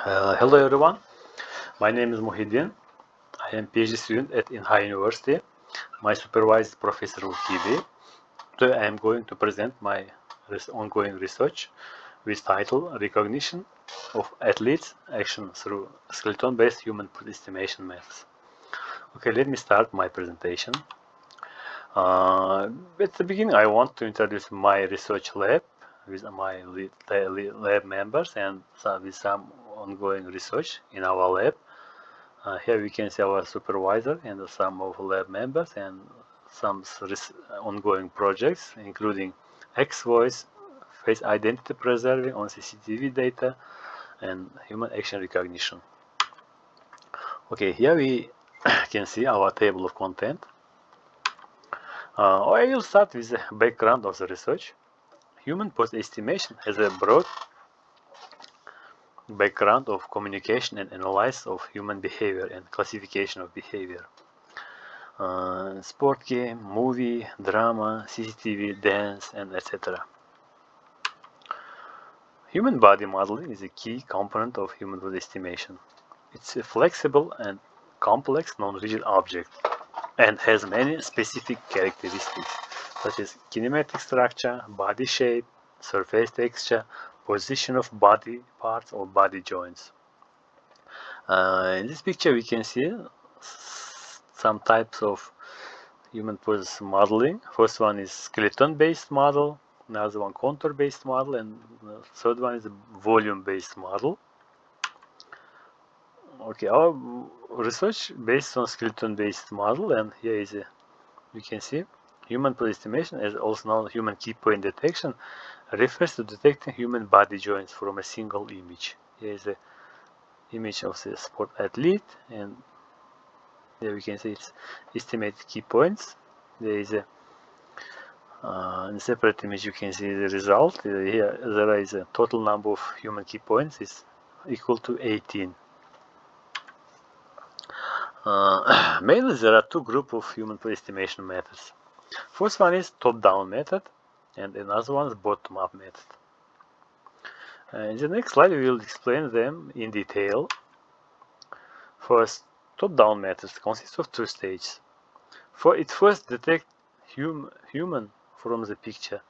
Hello everyone, my name is Muhyiddin. I am PhD student at Inha University. My supervisor is Professor Mukibi. Today I am going to present my ongoing research with title Recognition of Athletes Action through Skeleton-Based Human Estimation Methods. Okay, let me start my presentation. At the beginning I want to introduce my research lab with my lab members and with some ongoing research in our lab. Here we can see our supervisor and some of lab members and some ongoing projects, including XVoice, face identity preserving on CCTV data, and human action recognition. Okay, here we can see our table of content. I will start with the background of the research. Human pose estimation has a broad background of communication and analysis of human behavior and classification of behavior. Sport game, movie, drama, CCTV, dance, and etc. Human body modeling is a key component of human body estimation. It's a flexible and complex non-rigid object and has many specific characteristics such as kinematic structure, body shape, surface texture, position of body parts or body joints. In this picture we can see some types of human pose modeling. First one is skeleton-based model, another one contour-based model, and the third one is a volume-based model. Okay, our research based on skeleton-based model, and here is a, you can see human pose estimation, as also known as human key point detection, refers to detecting human body joints from a single image. Here is a image of the sport athlete, and there we can see its estimated key points. There is a in separate image you can see the result. Here there is a total number of human key points is equal to 18. Mainly there are two groups of human estimation methods. First one is top-down method and another one is bottom-up method. In the next slide we will explain them in detail. First, top-down methods consists of two stages. It first detects human from the picture,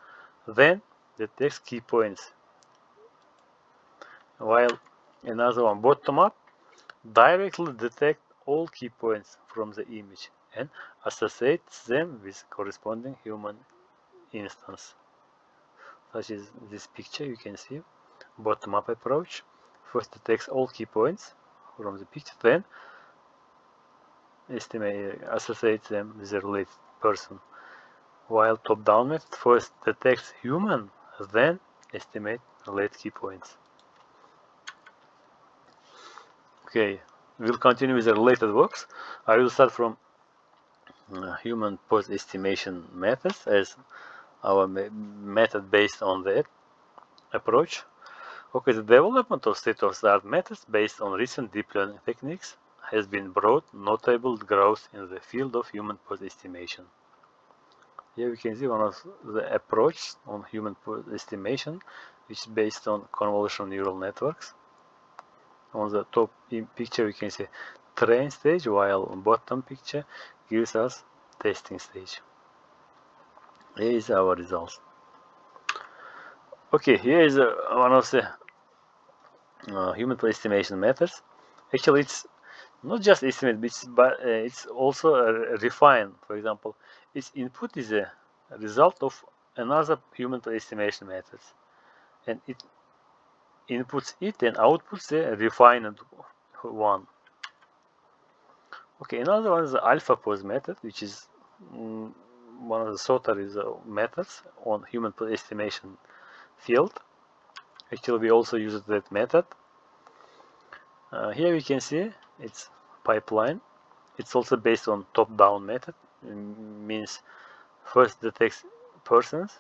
then detects key points, while another one, bottom-up, directly detects all key points from the image and associates them with corresponding human instance. Such as this picture you can see, bottom-up approach, first detects all key points from the picture, then associates them with a related person. While top-down method first detects human, then estimate related key points. Okay, we'll continue with the related works. I will start from human pose estimation methods as our method based on that approach. Okay, the development of state-of-the-art methods based on recent deep learning techniques has been brought notable growth in the field of human pose estimation. Here we can see one of the approaches on human pose estimation, which is based on convolutional neural networks. On the top picture we can see train stage, while on bottom picture gives us testing stage. Here is our results. Okay, here is one of the human pose estimation methods. Actually, it's not just estimate, but it's also refined. For example, its input is a result of another human pose estimation method, and it inputs it and outputs the refined one. Okay, another one is the alpha pose method, which is one of the sought-after methods on human pose estimation field. Actually, we also use that method. Here we can see its pipeline. It's also based on top-down method. Means first detects persons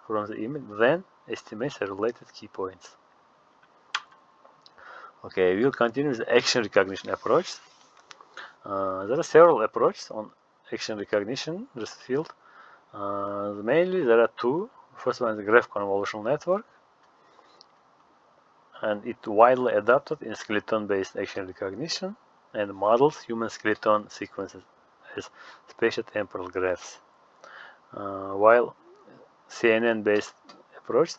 from the image, then estimates the related key points. Okay, we'll continue with the action recognition approach. There are several approaches on action recognition in this field. Mainly there are two. First one is the graph convolutional network, and it widely adopted in skeleton-based action recognition and models human skeleton sequences as spatiotemporal graphs, while CNN-based approach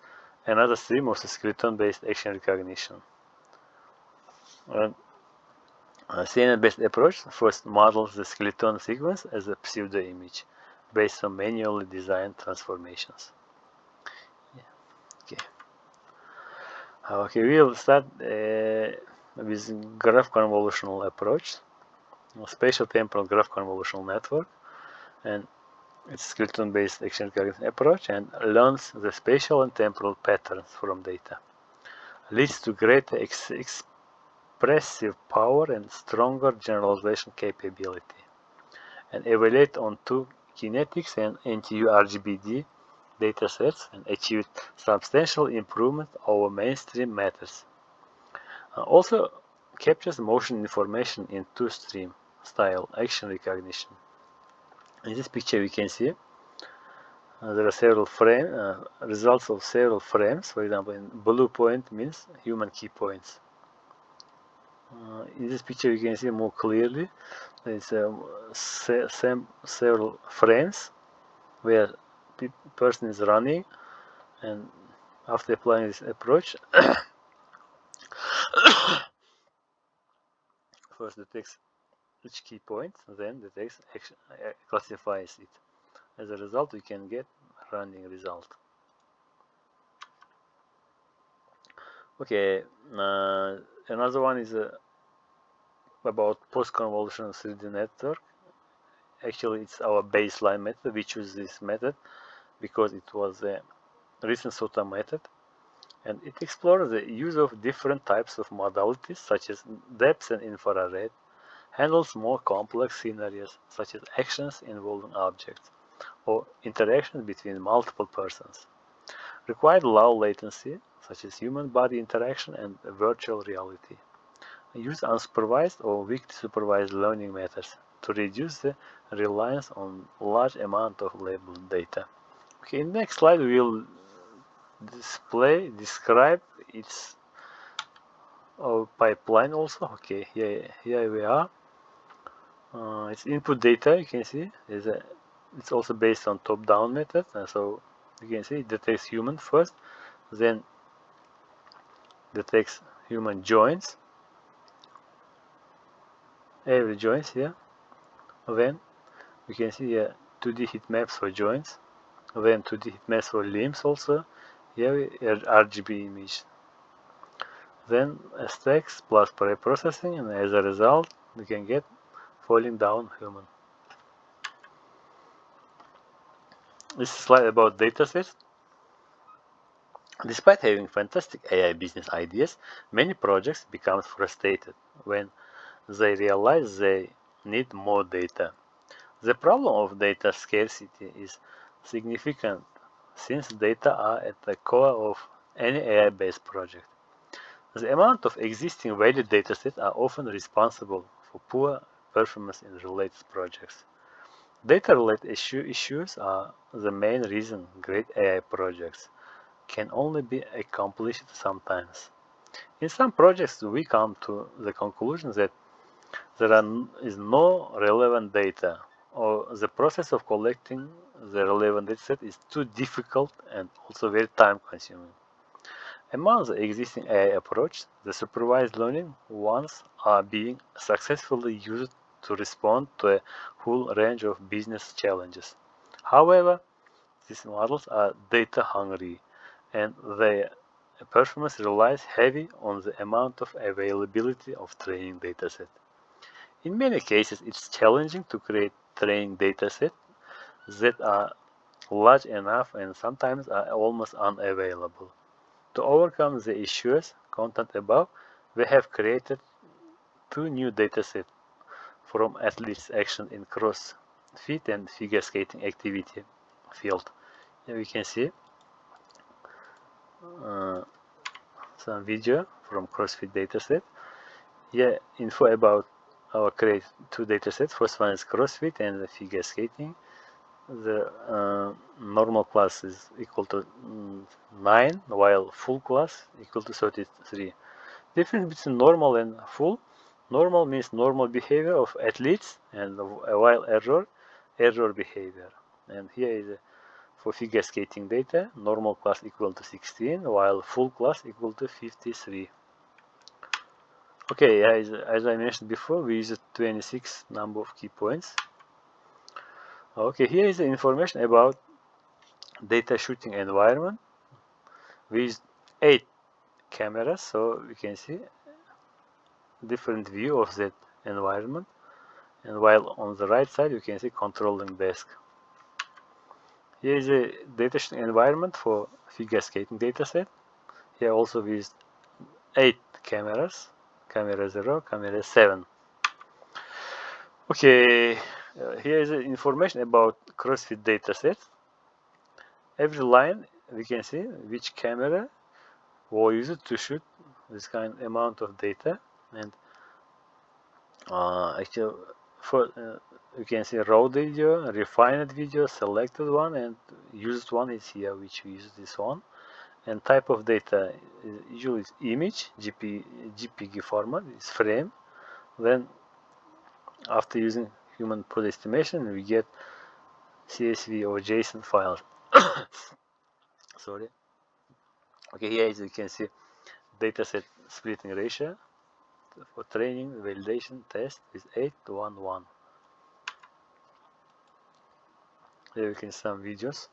another stream of the skeleton-based action recognition. CNN-based approach first models the skeleton sequence as a pseudo-image based on manually designed transformations. Okay, we will start with graph convolutional approach, spatial temporal graph convolutional network, and it's skeleton-based action recognition approach and learns the spatial and temporal patterns from data. Leads to greater expressive power and stronger generalization capability, and evaluate on two kinetics and NTU RGBD datasets and achieved substantial improvement over mainstream methods. Also captures motion information in two-stream style action recognition. In this picture we can see there are several results of several frames. For example, in blue point means human key points. In this picture you can see more clearly there's several frames where person is running, and after applying this approach first detects each key point, then detects classifies it. As a result we can get a running result. Okay, another one is about post-convolutional 3D network. Actually it's our baseline method. We choose this method because it was a recent SOTA method, and it explores the use of different types of modalities such as depth and infrared, handles more complex scenarios such as actions involving objects or interactions between multiple persons, required low latency such as human body interaction and virtual reality, use unsupervised or weakly supervised learning methods to reduce the reliance on large amount of labeled data. Okay, in the next slide we will describe its pipeline also. Okay, here we are. It's input data, you can see it's also based on top-down method, and so you can see it detects human first, then detects human joints, every joints here, then we can see here 2D heat maps for joints, then 2D heat maps for limbs also, here RGB image, then stacks plus pre-processing, and as a result we can get falling down human. This slide about datasets. Despite having fantastic AI business ideas, many projects become frustrated when they realize they need more data. The problem of data scarcity is significant since data are at the core of any AI-based project. The amount of existing valid datasets are often responsible for poor performance in related projects. Data-related issues are the main reason great AI projects can only be accomplished sometimes. In some projects, we come to the conclusion that there is no relevant data, or the process of collecting the relevant dataset is too difficult and also very time-consuming. Among the existing AI approaches, the supervised learning ones are being successfully used to respond to a whole range of business challenges. However, these models are data hungry, and their performance relies heavily on the amount of availability of training dataset. In many cases, it's challenging to create training datasets that are large enough and sometimes are almost unavailable. To overcome the issues contained above, we have created two new datasets from athletes' action in CrossFit and figure skating activity field. Here we can see some video from CrossFit dataset. Here info about our create two datasets. First one is CrossFit and the figure skating. the normal class is equal to 9, while full class equal to 33. Difference between normal and full: normal means normal behavior of athletes, and while error behavior. And here is for figure skating data: normal class equal to 16, while full class equal to 53. Okay, as I mentioned before, we use 26 number of key points. Okay, here is the information about data shooting environment. We use 8 cameras, so we can see different view of that environment. And while on the right side, you can see controlling desk. Here is a data shooting environment for figure skating dataset. Here also we used 8 cameras: camera 0, camera 7. Okay, here is information about CrossFit dataset. Every line we can see which camera was used to shoot this kind of amount of data, and actually for you can see raw video, refined video, selected one, and used one is here, which we use this one. And type of data is usually image, JPG format, is frame. Then after using human pose estimation, we get CSV or JSON files. Sorry. Okay, here as you can see, dataset splitting ratio for training, validation, test is 8:1:1. Here we can see some videos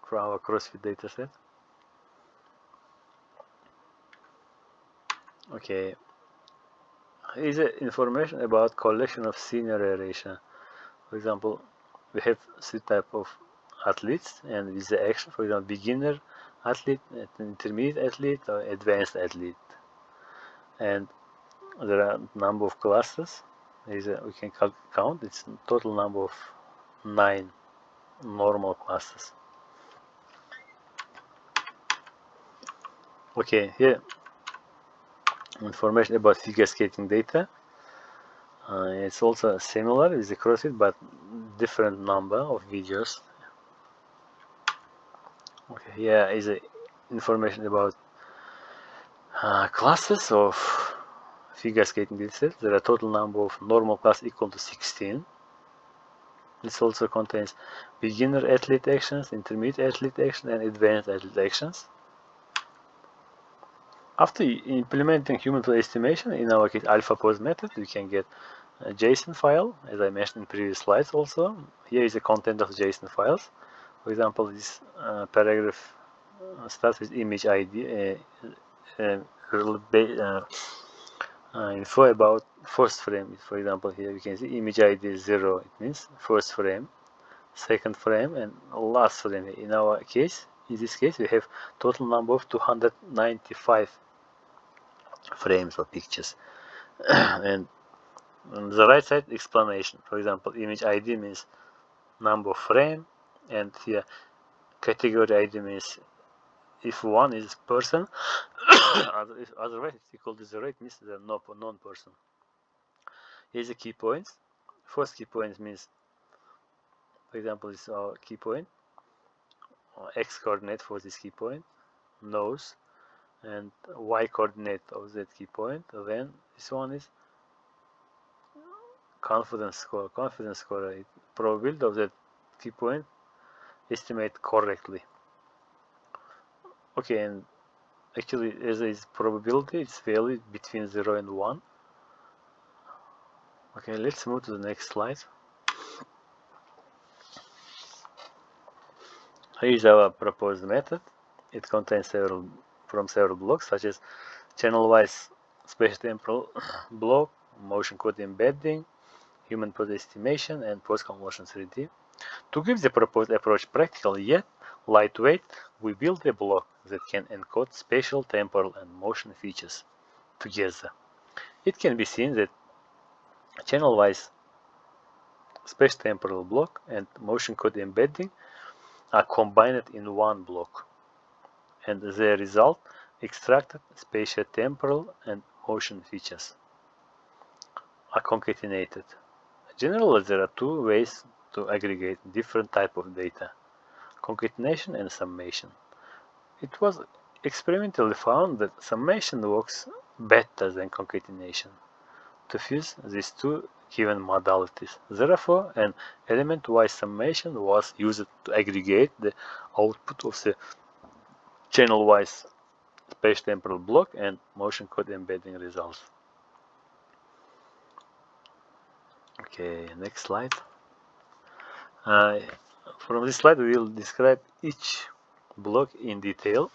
from our CrossFit dataset. Okay, here's information about collection of senior ratio. For example, we have 3 types of athletes, and with the action, for example, beginner athlete, intermediate athlete, or advanced athlete. And there are number of classes. We can count. It's total number of 9 normal classes. Okay, here information about figure skating data. It's also similar with the CrossFit, but different number of videos. Okay, here is information about classes of figure skating dataset. There are a total number of normal class equal to 16. This also contains beginner athlete actions, intermediate athlete actions, and advanced athlete actions. After implementing human pose estimation, in our case alpha pose method, we can get a JSON file, as I mentioned in previous slides also. Here is the content of JSON files. For example, this paragraph starts with image ID, info about first frame. For example, here you can see image ID is 0, it means first frame, second frame, and last frame. In our case, in this case, we have total number of 295 frames or pictures. And on the right side, explanation. For example, image ID means number of frame, and here category ID means if one is person, if otherwise it's equal to 0, it means they're non-person. Here's the key points. First key point means, for example, this is our key point, x coordinate for this key point, nose, and y coordinate of that key point. Then this one is confidence score. Confidence score is probability of that key point estimate correctly. Okay, and actually as is probability, it's value between 0 and 1. Okay, let's move to the next slide. Here is our proposed method. It contains several blocks, such as channel-wise spatial-temporal block, motion code embedding, human pose estimation, and post-convolution 3D. To give the proposed approach practical yet lightweight, we built a block that can encode spatial, temporal, and motion features together. It can be seen that channel-wise spatial-temporal block and motion code embedding are combined in one block, and the result extracted spatial, temporal, and motion features are concatenated. Generally, there are 2 ways to aggregate different type of data, concatenation and summation. It was experimentally found that summation works better than concatenation to fuse these two given modalities. Therefore, an element-wise summation was used to aggregate the output of the channel-wise spatial-temporal block and motion code embedding results. Okay, next slide. From this slide, we will describe each block in detail.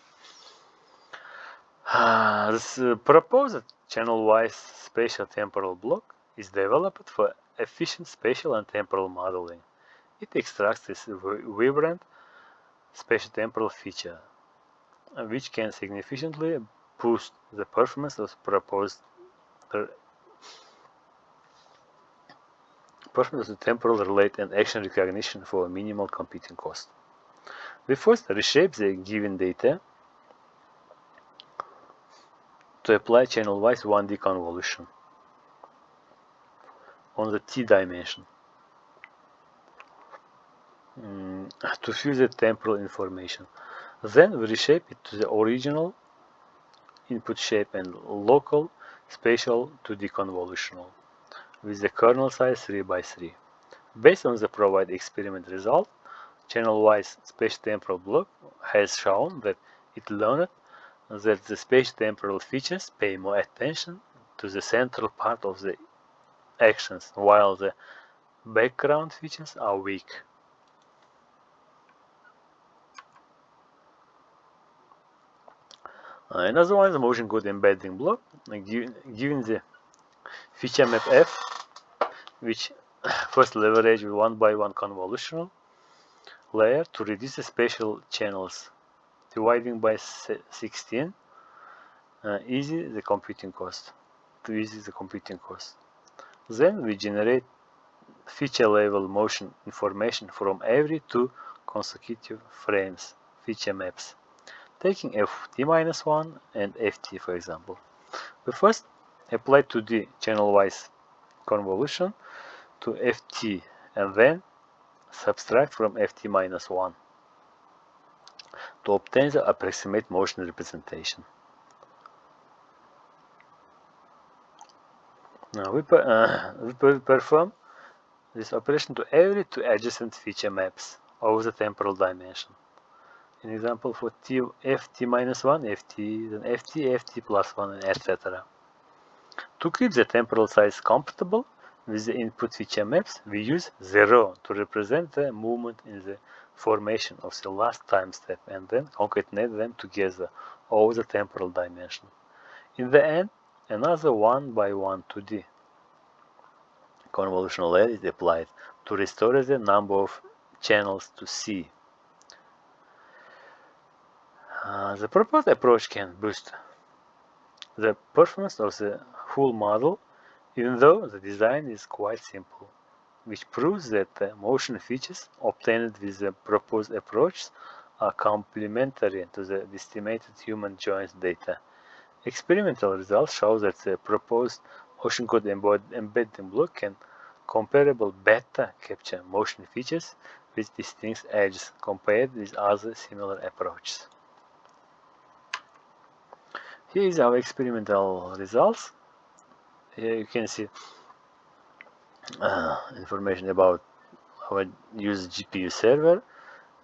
This proposed channel-wise spatial-temporal block is developed for efficient spatial and temporal modeling. It extracts this vibrant spatial-temporal feature, which can significantly boost the performance of proposed temporal relate and action recognition for minimal computing cost. We first reshape the given data to apply channel-wise 1D convolution on the t dimension to fuse the temporal information. Then we reshape it to the original input shape and local spatial 2D convolutional with the kernel size 3 by 3. Based on the provided experiment result, channel-wise spatial-temporal block has shown that it learned that the spatial-temporal features pay more attention to the central part of the actions, while the background features are weak. Another one is the motion code embedding block, given the feature map F, which first leverage 1x1 convolutional layer to reduce the spatial channels, dividing by 16, easy the computing cost. Then we generate feature level motion information from every two consecutive frames, feature maps, taking ft-1 and ft for example. We first apply 2D channel-wise convolution to ft and then subtract from ft-1 to obtain the approximate motion representation. Now we perform this operation to every two adjacent feature maps over the temporal dimension. An example for ft-1, ft, then ft plus 1, etc. To keep the temporal size compatible with the input feature maps, we use 0 to represent the movement in the formation of the last time step and then concatenate them together over the temporal dimension. In the end, another 1x1 2D convolutional layer is applied to restore the number of channels to C. The proposed approach can boost the performance of the full model, even though the design is quite simple, which proves that the motion features obtained with the proposed approach are complementary to the estimated human joints data. Experimental results show that the proposed motion code embedding block can comparable better capture motion features with distinct edges compared with other similar approaches. Here is our experimental results. Here you can see information about our used GPU server.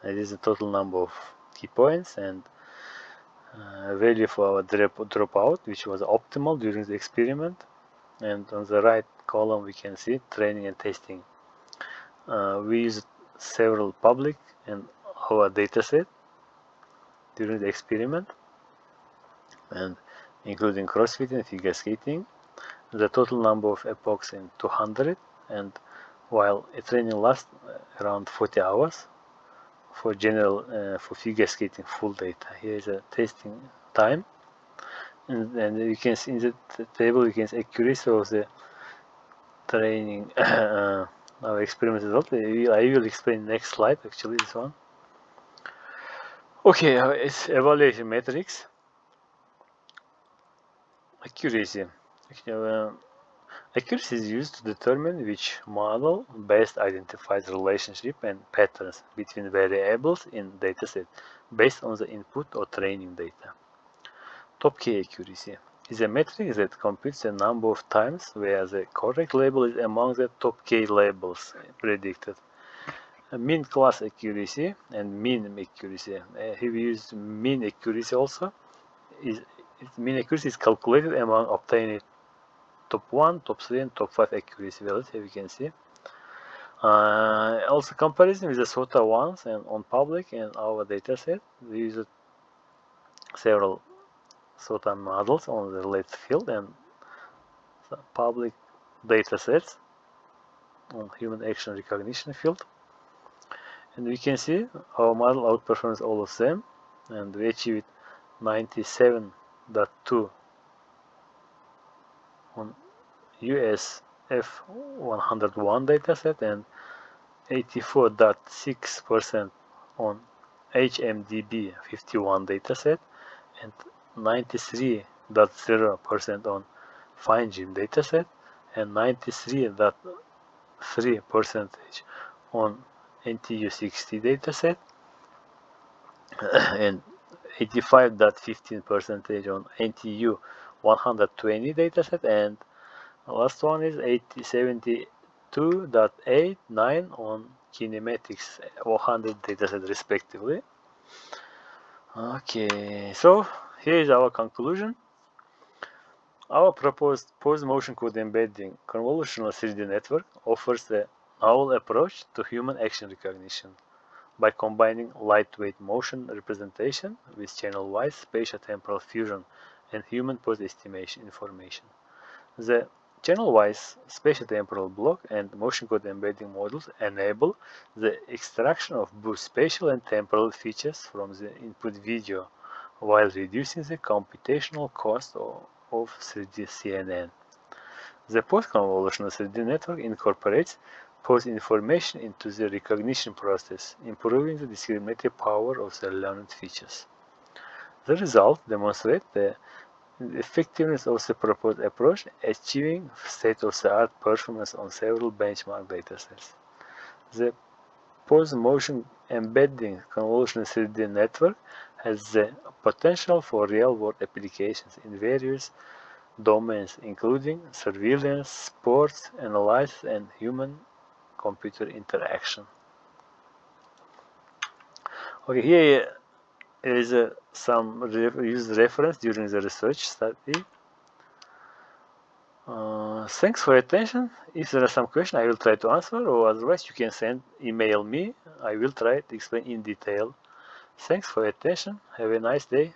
It is the total number of key points and value for our dropout, which was optimal during the experiment. And on the right column we can see training and testing. We used several public and our dataset during the experiment, and including crossfit and figure skating. The total number of epochs in 200, and while a training lasts around 40 hours for general for figure skating full data. Here is a testing time, and you can see in the table you can see accuracy of the training our experiment result. I will explain next slide, actually this one. Okay, it's evaluation metrics. Accuracy. Accuracy is used to determine which model best identifies relationship and patterns between variables in dataset based on the input or training data. Top K accuracy is a metric that computes the number of times where the correct label is among the top K labels predicted. Mean class accuracy and mean accuracy. Here we use mean accuracy also. Mean accuracy is calculated among obtained top 1, top 3, and top 5 accuracy values. Here we can see. Also comparison with the SOTA ones and on public and our dataset. We use several SOTA models on the left field and public datasets on human action recognition field. And we can see our model outperforms all of them, and we achieved 97.2 on US F101 dataset and 84.6% on HMDB 51 dataset and 93.0% on FineGym dataset and 93.3% on NTU60 dataset and 85.15% on NTU 120 dataset, and the last one is 72.89 on kinematics 100 dataset respectively. Okay, so here is our conclusion. Our proposed pose-motion code embedding convolutional 3D network offers a novel approach to human action recognition by combining lightweight motion representation with channel-wise spatial-temporal fusion and human pose estimation information. The channel-wise spatial-temporal block and motion code embedding modules enable the extraction of both spatial and temporal features from the input video while reducing the computational cost of 3D CNN. The post-convolutional 3D network incorporates pose information into the recognition process, improving the discriminative power of the learned features. The result demonstrates the effectiveness of the proposed approach, achieving state-of-the-art performance on several benchmark datasets. The pose-motion embedding convolutional 3D network has the potential for real-world applications in various domains, including surveillance, sports, analysis, and human-computer interaction. Okay, here is some used reference during the research study. Thanks for your attention. If there are some questions, I will try to answer, or otherwise you can email me. I will try to explain in detail. Thanks for your attention. Have a nice day.